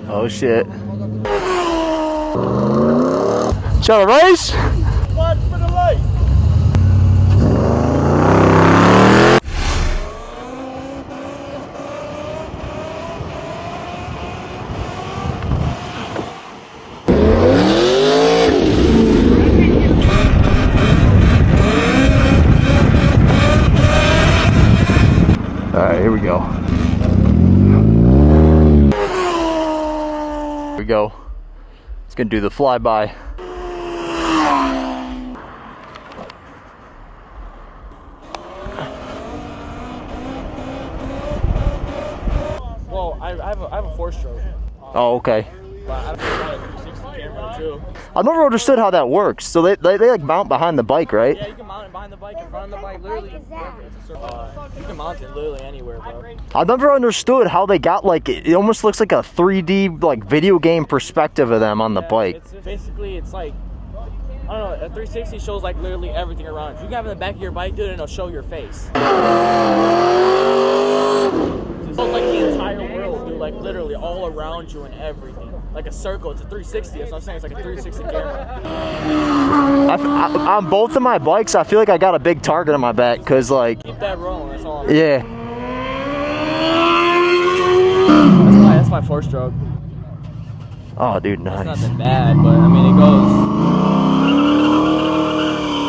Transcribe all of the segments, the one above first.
Oh shit. Shall I race? Watch for the light. Alright, here we go. Here we go. It's gonna do the flyby. Well, I have a 4-stroke. Oh, okay. But I have a 360 camera too. I've never understood how that works. So they like mount behind the bike, right? Yeah, you can mount it behind the bike, in front of the bike, literally. You can mount it literally anywhere, bro. I've never understood how they got like it almost looks like a 3D like video game perspective of them on the bike. It's like, I don't know, a 360 shows like literally everything around you. You can have it in the back of your bike, dude, and it'll show your face. It shows like the entire world, dude, like literally all around you and everything. Like a circle, it's a 360, that's what I'm saying, it's like a 360 camera. On both of my bikes, I feel like I got a big target on my back, cause like... Keep that rolling, that's all. Yeah. That's my 4-stroke. Oh, dude, nice. It's not that bad, but I mean, it goes...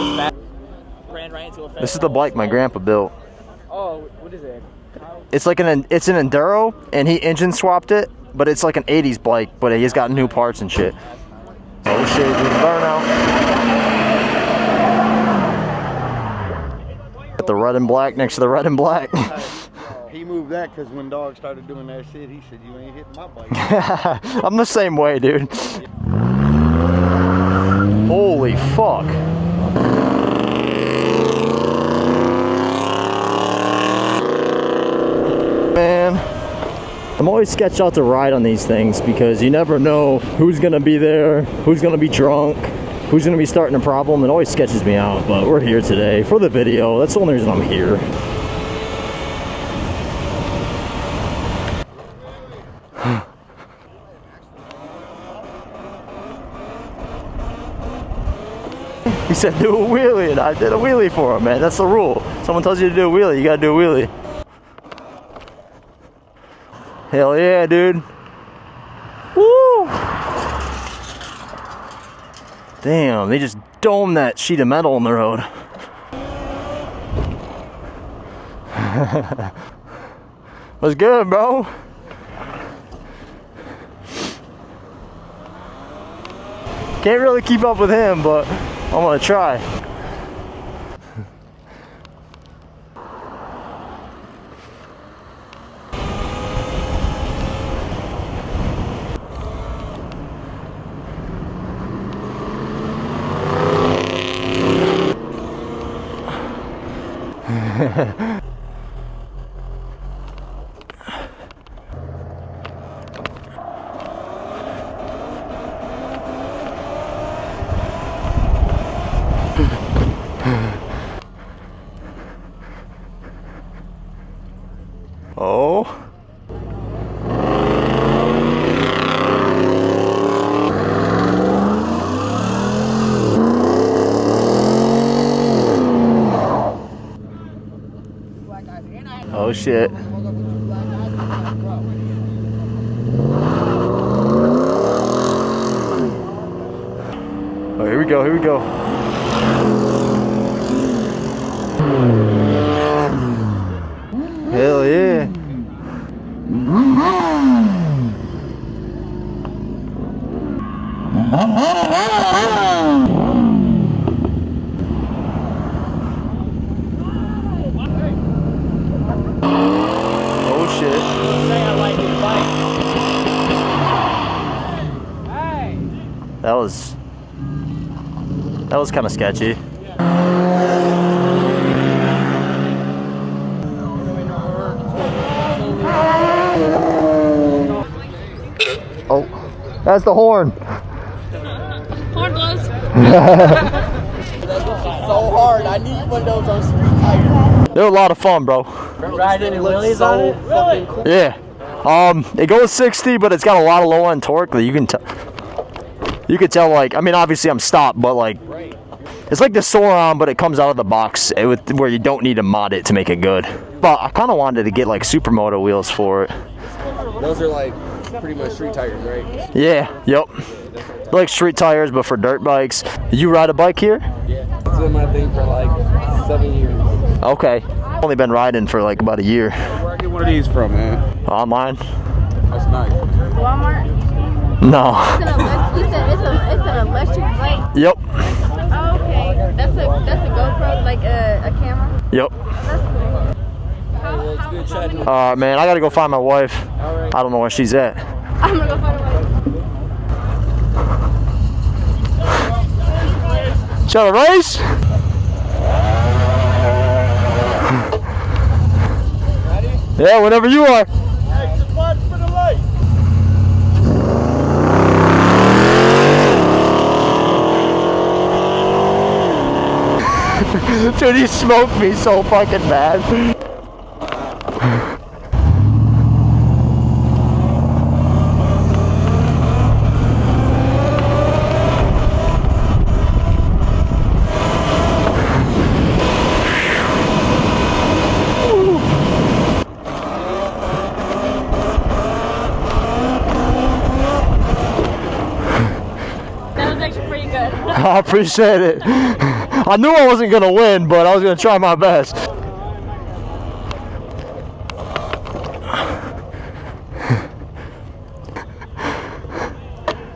It's bad. Ran right into a fence. This is the bike my grandpa built. Oh, what is it? It's like it's an Enduro, and he engine swapped it, but it's like an 80s bike, but he's got new parts and shit. Oh shit, dude, burnout. Got the red and black next to the red and black. He moved that because when Dog started doing that shit, he said, "You ain't hitting my bike." I'm the same way, dude. Holy fuck. Man, I'm always sketched out to ride on these things because you never know who's gonna be there, who's gonna be drunk, who's gonna be starting a problem. It always sketches me out, but we're here today for the video. That's the only reason I'm here. He said do a wheelie, and I did a wheelie for him, man. That's the rule. Someone tells you to do a wheelie, you gotta do a wheelie. Hell yeah, dude. Woo! Damn, they just domed that sheet of metal on the road. What's good, bro? Can't really keep up with him, but I'm gonna try. Oh. Oh shit. Oh, here we go, here we go. Hell yeah. Oh shit. That was kind of sketchy. Oh, that's the horn. Horn blows. So hard, I need one of those on street tires. They're a lot of fun, bro. Riding wheelies on it? Really? Yeah. It goes 60, but it's got a lot of low end torque that you can tell. You could tell, like, I mean, obviously I'm stopped, but like, it's like the Sauron, but it comes out of the box where you don't need to mod it to make it good. But I kind of wanted to get like supermoto wheels for it. Those are like pretty much street tires, right? Yeah, yep. They're like street tires, but for dirt bikes. You ride a bike here? Yeah. It's been my thing for like 7 years. Okay. Only been riding for like about a year. Where I get one of these from, man? Online? That's nice. Walmart? No. You said it's an electric bike? Yep. Oh, okay. That's a GoPro, like a camera? Yep. It's good chatting. Man, I gotta go find my wife. Alright. I don't know where she's at. I'm gonna go find a bike. Shall I race? Yeah, whenever you are. Hey, just watch for the light. Dude, he smoked me so fucking bad. That was actually pretty good. I appreciate it. I knew I wasn't gonna win, but I was gonna try my best.